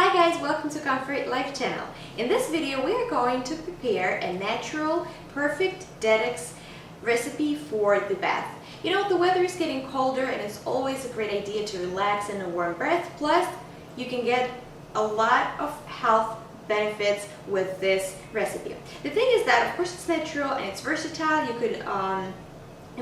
Hi guys, welcome to ComfortLifeChannel. In this video we are going to prepare a natural, perfect detox recipe for the bath. You know, the weather is getting colder and it's always a great idea to relax in a warm bath. Plus, you can get a lot of health benefits with this recipe. The thing is that, of course, it's natural and it's versatile. You could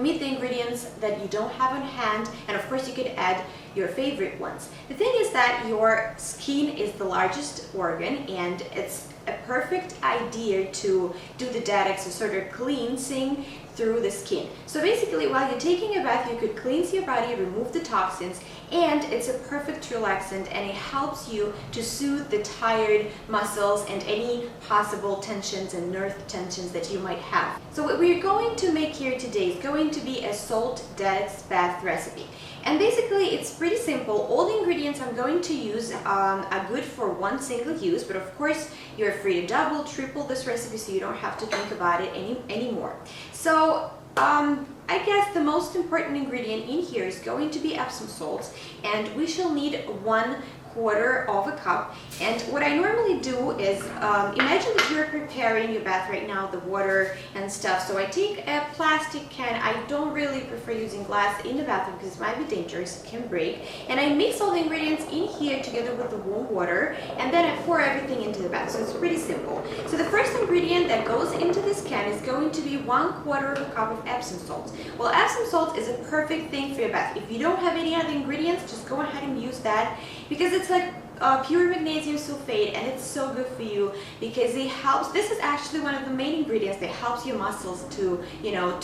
meet the ingredients that you don't have on hand, and of course you could add your favorite ones. The thing is that your skin is the largest organ and it's a perfect idea to do the detox, a sort of cleansing through the skin. So basically, while you're taking a bath, you could cleanse your body, remove the toxins, and it's a perfect relaxant, and it helps you to soothe the tired muscles and any possible tensions and nerve tensions that you might have. So what we're going to make here today is going to be a salt detox bath recipe. And basically it's pretty simple. All the ingredients I'm going to use are good for one single use, but of course you're free to double, triple this recipe so you don't have to think about it anymore. So I guess the most important ingredient in here is going to be Epsom salts, and we shall need 1/4 of a cup. And what I normally do is, imagine that you're preparing your bath right now, the water and stuff. So I take a plastic can. I don't really prefer using glass in the bathroom because it might be dangerous, it can break. And I mix all the ingredients in here together with the warm water, and then I pour everything into the bath. So it's pretty simple. So the first ingredient that goes into this can is going to be 1/4 of a cup of Epsom salts. Well, Epsom salts is a perfect thing for your bath. If you don't have any other ingredients, just go ahead and use that, because it's like pure magnesium sulfate, and it's so good for you because it helps. This is actually one of the main ingredients that helps your muscles to,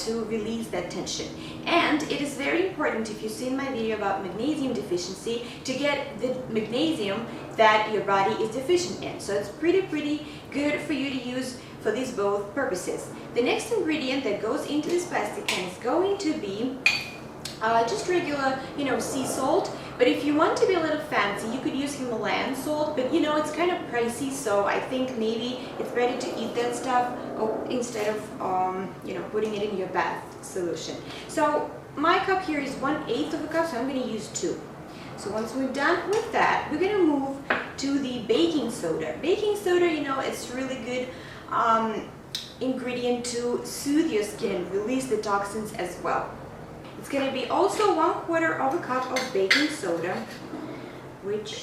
to release that tension. And it is very important, if you've seen my video about magnesium deficiency, to get the magnesium that your body is deficient in. So it's pretty good for you to use for these both purposes. The next ingredient that goes into this plastic can is going to be just regular, sea salt. But if you want to be a little fancy, you could use Himalayan salt, but it's kind of pricey, so I think maybe it's better to eat that stuff instead of, putting it in your bath solution. So my cup here is 1/8 of a cup, so I'm going to use 2. So once we're done with that, we're going to move to the baking soda. Baking soda, it's really good ingredient to soothe your skin and release the toxins as well. It's going to be also 1/4 of a cup of baking soda, which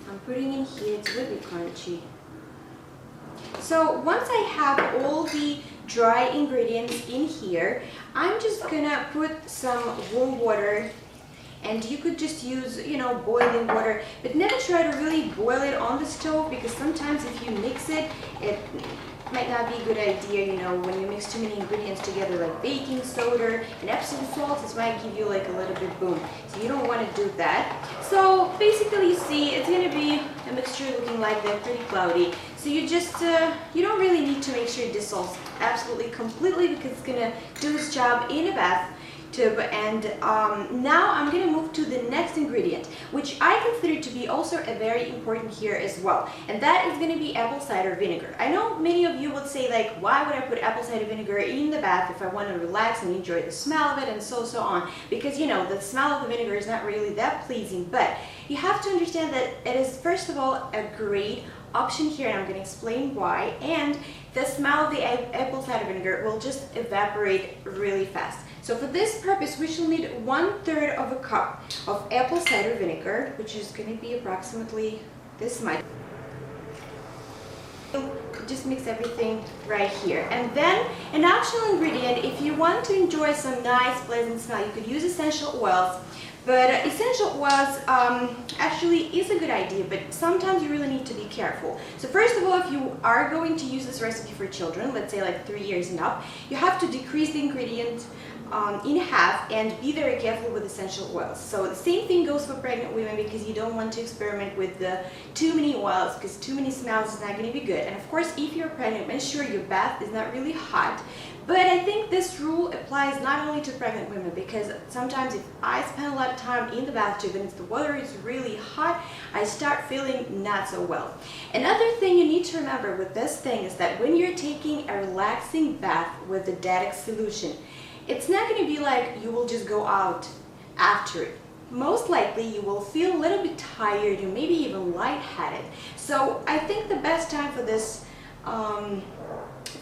I'm putting in here. It's really crunchy. So once I have all the dry ingredients in here, I'm just going to put some warm water. And you could just use, boiling water, but never try to really boil it on the stove, because sometimes if you mix it, it might not be a good idea, when you mix too many ingredients together, like baking soda and Epsom salts. This might give you like a little bit boom. So you don't want to do that. So basically, you see, it's going to be a mixture looking like that, pretty cloudy. So you just, you don't really need to make sure it dissolves absolutely completely, because it's going to do its job in a bathtub. And now I'm going to move to the next ingredient, which I consider to be also a very important here as well, and that is going to be apple cider vinegar. I know many of you would say, like, why would I put apple cider vinegar in the bath if I want to relax and enjoy the smell of it and so on, because the smell of the vinegar is not really that pleasing. But you have to understand that it is, first of all, a great option here, and I'm going to explain why. And the smell of the apple cider vinegar will just evaporate really fast. So for this purpose, we shall need 1/3 of a cup of apple cider vinegar, which is going to be approximately this much. Just mix everything right here. And then an optional ingredient, if you want to enjoy some nice pleasant smell, you could use essential oils. But essential oils actually is a good idea, but sometimes you really need to be careful. So first of all, if you are going to use this recipe for children, let's say like 3 years and up, you have to decrease the ingredient in half and be very careful with essential oils. So the same thing goes for pregnant women, because you don't want to experiment with too many oils, because too many smells is not going to be good. And of course, if you're pregnant, make sure your bath is not really hot. But I think this rule applies not only to pregnant women, because sometimes if I spend a lot of time in the bathtub and if the water is really hot, I start feeling not so well. Another thing you need to remember with this thing is that when you're taking a relaxing bath with the detox solution, it's not going to be like you will just go out after it. most likely you will feel a little bit tired or maybe even lightheaded. So I think the best time for this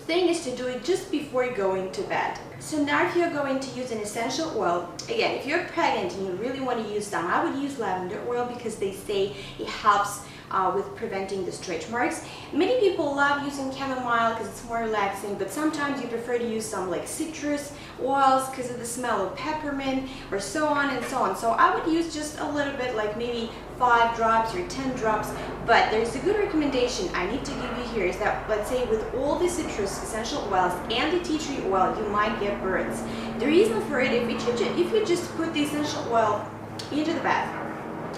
thing is to do it just before going to bed. So now if you're going to use an essential oil, again, if you're pregnant and you really want to use them, I would use lavender oil because they say it helps with preventing the stretch marks. Many people love using chamomile because it's more relaxing, but sometimes you prefer to use some like citrus oils because of the smell of peppermint or so on and so on. So I would use just a little bit, like maybe 5 drops or 10 drops, but there's a good recommendation I need to give you here is that, let's say, with all the citrus essential oils and the tea tree oil, you might get burns. The reason for it, if you just put the essential oil into the bath,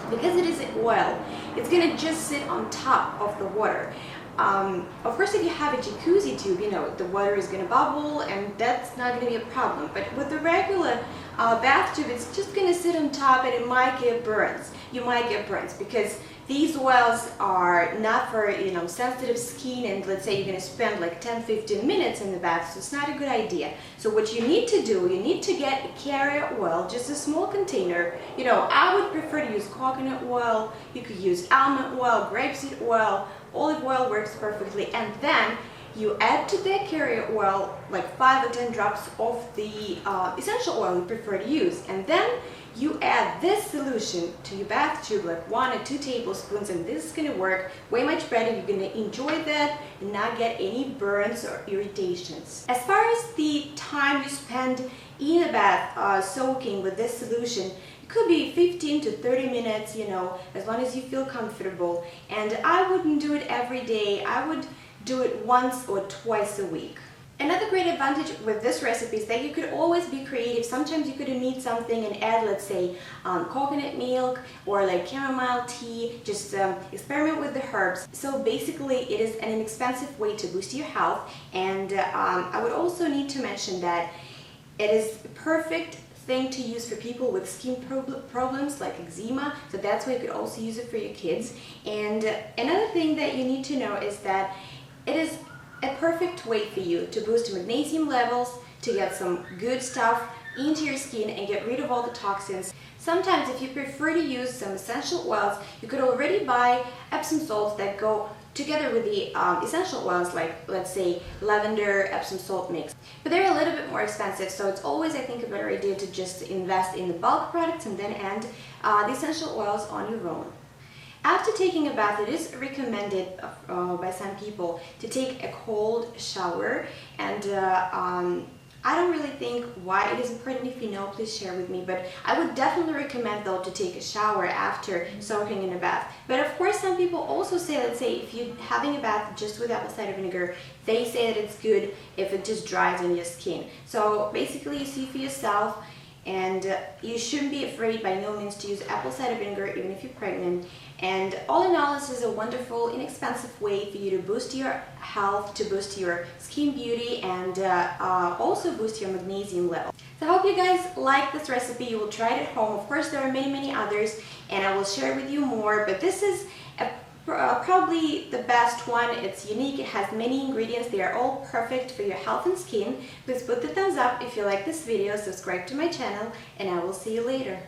because it is an oil, it's gonna just sit on top of the water. Of course, if you have a jacuzzi tube, you know, the water is gonna bubble and that's not gonna be a problem. But with the regular bath tube, it's just gonna sit on top and it might get burns. You might get burns because these oils are not for, you know, sensitive skin, and let's say you're going to spend like 10-15 minutes in the bath, so it's not a good idea. So what you need to do, you need to get a carrier oil, just a small container. You know, I would prefer to use coconut oil, you could use almond oil, grapeseed oil, olive oil works perfectly, and then you add to that carrier oil like 5 or 10 drops of the essential oil you prefer to use, and then you add this solution to your bath tube, like 1 or 2 tablespoons, and this is going to work way much better. You're going to enjoy that and not get any burns or irritations. As far as the time you spend in a bath soaking with this solution, it could be 15 to 30 minutes, you know, as long as you feel comfortable. And I wouldn't do it every day. I would do it once or twice a week. Another great advantage with this recipe is that you could always be creative. Sometimes you could omit something and add, let's say, coconut milk or like chamomile tea. Just experiment with the herbs. So basically it is an inexpensive way to boost your health. And I would also need to mention that it is a perfect thing to use for people with skin problems like eczema. So that's why you could also use it for your kids. And another thing that you need to know is that it is a perfect way for you to boost magnesium levels, to get some good stuff into your skin and get rid of all the toxins. Sometimes if you prefer to use some essential oils, you could already buy Epsom salts that go together with the essential oils, like let's say lavender Epsom salt mix. But they're a little bit more expensive, so it's always, I think, a better idea to just invest in the bulk products and then add the essential oils on your own. After taking a bath, it is recommended by some people to take a cold shower, and I don't really think why it is important. If you know, please share with me, but I would definitely recommend though to take a shower after soaking in a bath. But of course, some people also say, let's say if you're having a bath just with apple cider vinegar, they say that it's good if it just dries on your skin. So basically you see for yourself, and you shouldn't be afraid by no means to use apple cider vinegar even if you're pregnant. And all in all, this is a wonderful, inexpensive way for you to boost your health, to boost your skin beauty, and also boost your magnesium level. So I hope you guys like this recipe. You will try it at home. Of course, there are many others, and I will share with you more, but this is probably the best one. It's unique, it has many ingredients, they are all perfect for your health and skin. Please put the thumbs up if you like this video, subscribe to my channel, and I will see you later.